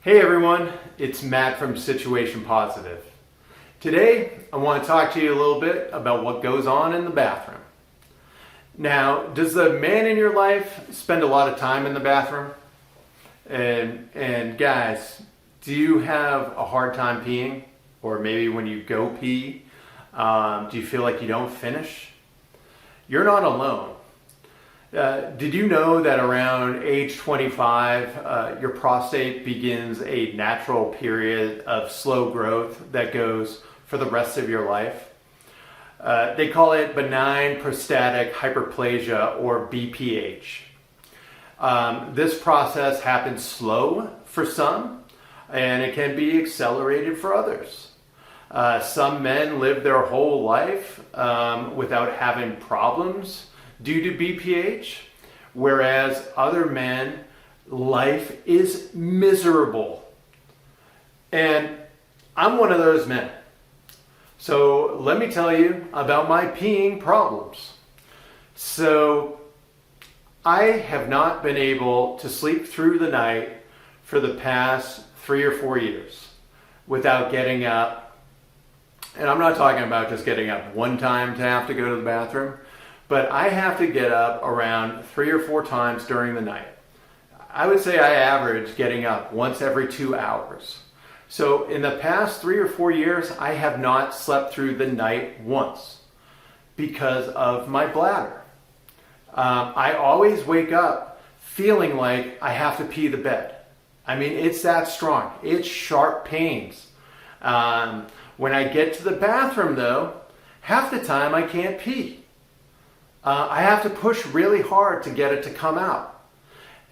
Hey everyone, it's Matt from Situation Positive. Today, I want to talk to you a little bit about what goes on in the bathroom. Now, does the man in your life spend a lot of time in the bathroom? And guys, do you have a hard time peeing? Or maybe when you go pee, do you feel like you don't finish? You're not alone. Did you know that around age 25, your prostate begins a natural period of slow growth that goes for the rest of your life? They call it benign prostatic hyperplasia, or BPH. This process happens slow for some, and it can be accelerated for others. Some men live their whole life without having problems due to BPH, whereas other men, life is miserable. And I'm one of those men. So let me tell you about my peeing problems. So I have not been able to sleep through the night for the past 3 or 4 years without getting up. And I'm not talking about just getting up one time to have to go to the bathroom, but I have to get up around 3 or 4 times during the night. I would say I average getting up once every 2 hours. So in the past 3 or 4 years, I have not slept through the night once because of my bladder. I always wake up feeling like I have to pee the bed. I mean, it's that strong. It's sharp pains. When I get to the bathroom, though, half the time I can't pee. I have to push really hard to get it to come out.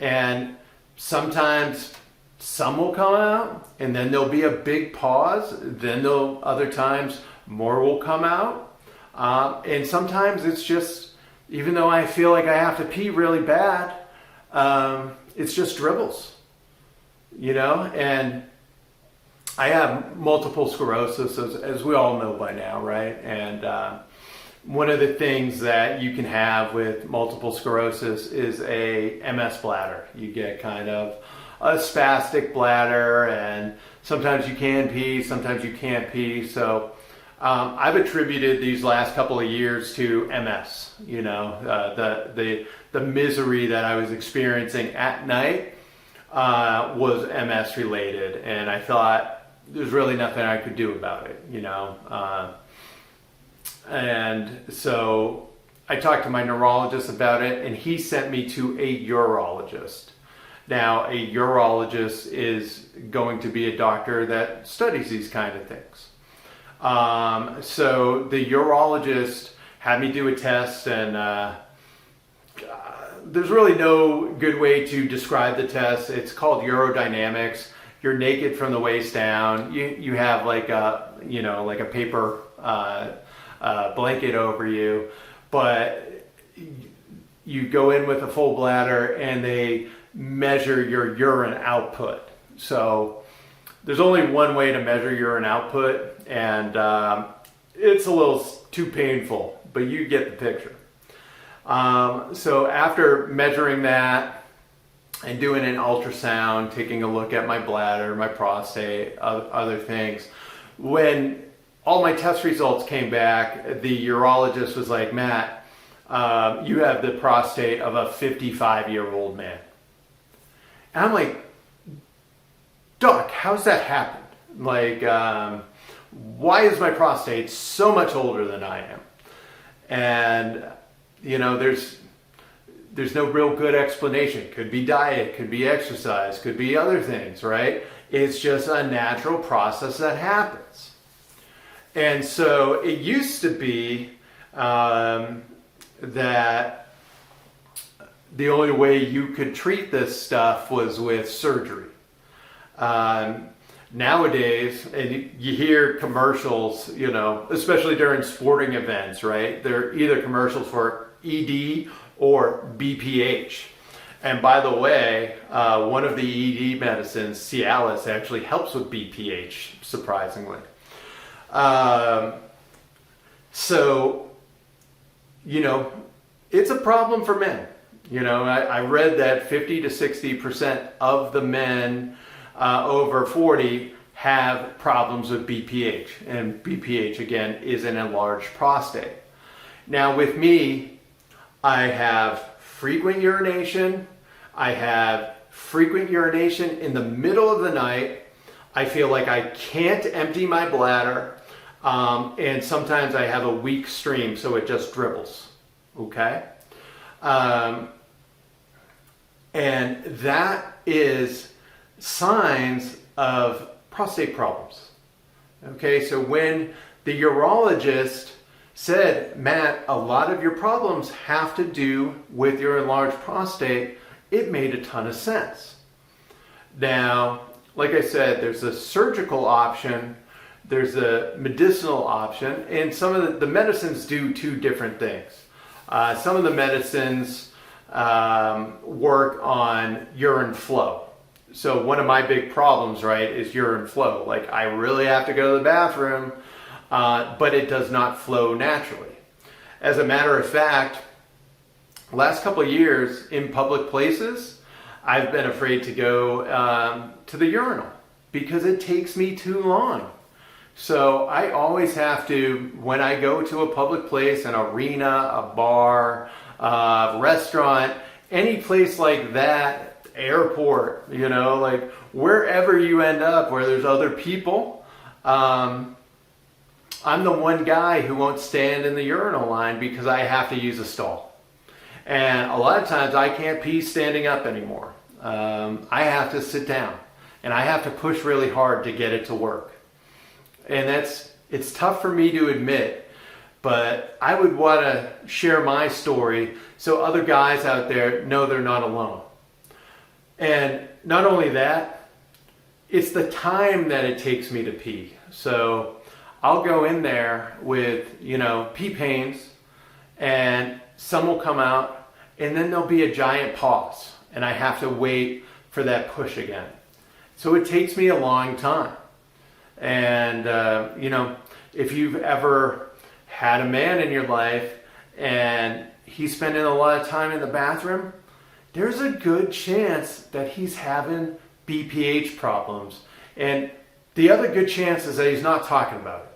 And sometimes some will come out, and then there'll be a big pause. Then other times more will come out. And sometimes it's just, even though I feel like I have to pee really bad, it's just dribbles, and I have multiple sclerosis, as we all know by now, right? And one of the things that you can have with multiple sclerosis is a MS bladder. You get kind of a spastic bladder, and sometimes you can pee, sometimes you can't pee. So I've attributed these last couple of years to MS. The misery that I was experiencing at night was MS related, and I thought there's really nothing I could do about it, and so I talked to my neurologist about it, and he sent me to a urologist. Now, a urologist is going to be a doctor that studies these kind of things. So the urologist had me do a test, and there's really no good way to describe the test. It's called urodynamics. You're naked from the waist down. You have like a paper blanket over you, but you go in with a full bladder, and they measure your urine output. So there's only one way to measure urine output, and it's a little too painful, but you get the picture. So after measuring that and doing an ultrasound, taking a look at my bladder, my prostate, other things, when all my test results came back, the urologist was like, Matt, you have the prostate of a 55-year-old man. And I'm like, Doc, how's that happen? Like, why is my prostate so much older than I am? And, there's no real good explanation. Could be diet, could be exercise, could be other things, right? It's just a natural process that happens. And so it used to be that the only way you could treat this stuff was with surgery. Nowadays, and you hear commercials, especially during sporting events, right? They're either commercials for ED or BPH. And by the way, one of the ED medicines, Cialis, actually helps with BPH, surprisingly. So, it's a problem for men. I read that 50 to 60% of the men over 40 have problems with BPH. And BPH, again, is an enlarged prostate. Now with me, I have frequent urination. I have frequent urination in the middle of the night. I feel like I can't empty my bladder. And sometimes I have a weak stream, so it just dribbles. Okay? And that is signs of prostate problems. Okay, so when the urologist said, Matt, a lot of your problems have to do with your enlarged prostate, it made a ton of sense. Now, like I said, there's a surgical option, there's a medicinal option, and some of the medicines do two different things. Some of the medicines work on urine flow. So one of my big problems, right, is urine flow. Like I really have to go to the bathroom, but it does not flow naturally. As a matter of fact, last couple of years in public places, I've been afraid to go to the urinal because it takes me too long. So I always have to, when I go to a public place, an arena, a bar, a restaurant, any place like that, airport, like wherever you end up where there's other people, I'm the one guy who won't stand in the urinal line because I have to use a stall. And a lot of times I can't pee standing up anymore. I have to sit down and I have to push really hard to get it to work. And it's tough for me to admit, but I would want to share my story so other guys out there know they're not alone. And not only that, it's the time that it takes me to pee. So I'll go in there with, pee pains, and some will come out, and then there'll be a giant pause, and I have to wait for that push again. So it takes me a long time. And, if you've ever had a man in your life and he's spending a lot of time in the bathroom, there's a good chance that he's having BPH problems. And the other good chance is that he's not talking about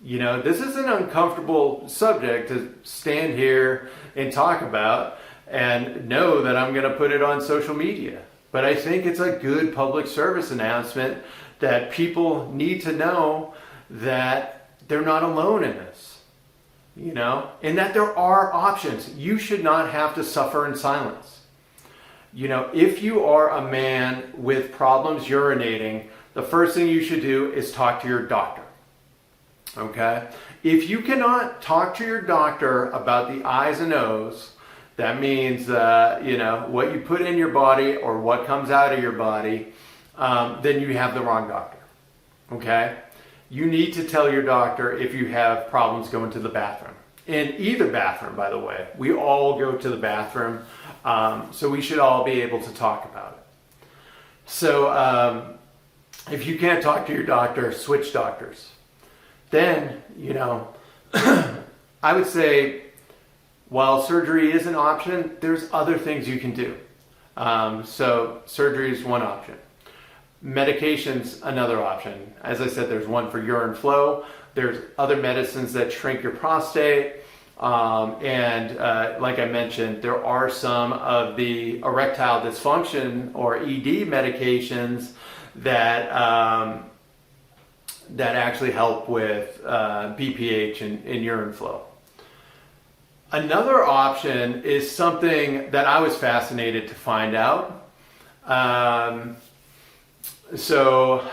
it. This is an uncomfortable subject to stand here and talk about and know that I'm going to put it on social media. But I think it's a good public service announcement that people need to know that they're not alone in this. And that there are options. You should not have to suffer in silence. If you are a man with problems urinating, the first thing you should do is talk to your doctor. Okay? If you cannot talk to your doctor about the I's and O's, that means, what you put in your body or what comes out of your body, then you have the wrong doctor. Okay? You need to tell your doctor if you have problems going to the bathroom. In either bathroom, by the way. We all go to the bathroom, so we should all be able to talk about it. So if you can't talk to your doctor, switch doctors. Then, I would say, while surgery is an option, there's other things you can do. So surgery is one option. Medication's another option. As I said, there's one for urine flow. There's other medicines that shrink your prostate. And like I mentioned, there are some of the erectile dysfunction or ED medications that actually help with BPH and urine flow. Another option is something that I was fascinated to find out. So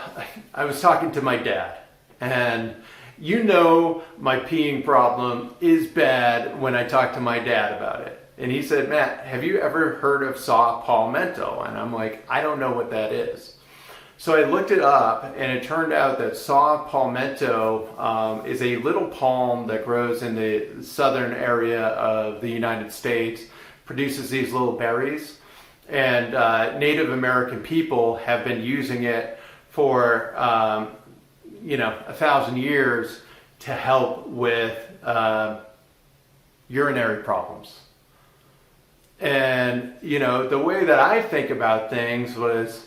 I was talking to my dad, and my peeing problem is bad when I talk to my dad about it. And he said, Matt, have you ever heard of saw palmetto? And I'm like, I don't know what that is. So I looked it up, and it turned out that saw palmetto is a little palm that grows in the southern area of the United States, produces these little berries. And Native American people have been using it for 1,000 years to help with urinary problems. And the way that I think about things was,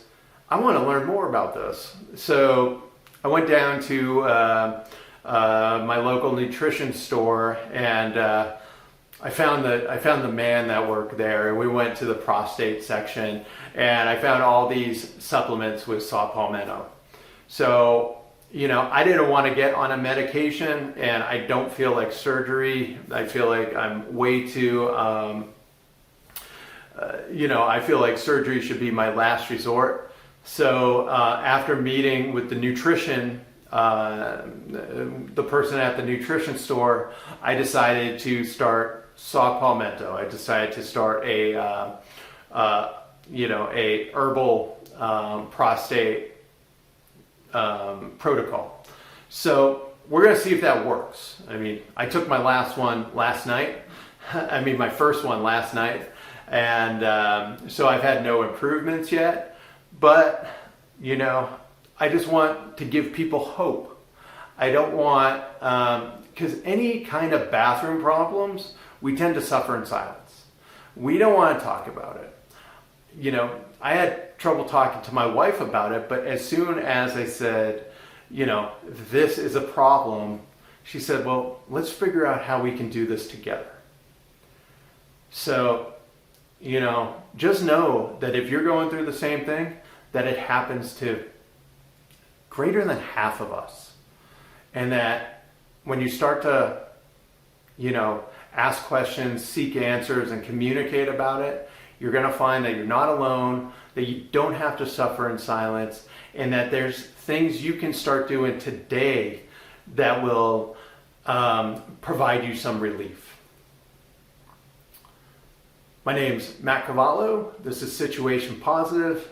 I want to learn more about this. So I went down to my local nutrition store, and I found the man that worked there, and we went to the prostate section, and I found all these supplements with saw palmetto. So, I didn't want to get on a medication, and I don't feel like surgery. I feel like I'm way too, I feel like surgery should be my last resort. So after meeting with the nutrition, the person at the nutrition store, I decided to start saw palmetto. I decided to start a herbal prostate protocol. So we're going to see if that works. I mean, I took my last one last night. My first one last night. And so I've had no improvements yet. But, I just want to give people hope. I don't want, because any kind of bathroom problems, we tend to suffer in silence. We don't want to talk about it. I had trouble talking to my wife about it, but as soon as I said, this is a problem, she said, well, let's figure out how we can do this together. So, just know that if you're going through the same thing, that it happens to greater than half of us. And that when you start to, ask questions, seek answers, and communicate about it, you're going to find that you're not alone, that you don't have to suffer in silence, and that there's things you can start doing today that will provide you some relief. My name's Matt Cavallo. This is Situation Positive.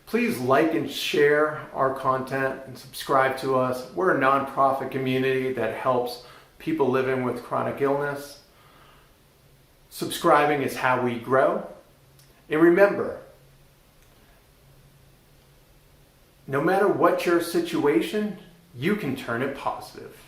Please like and share our content and subscribe to us. We're a nonprofit community that helps people living with chronic illness. Subscribing is how we grow. And remember, no matter what your situation, you can turn it positive.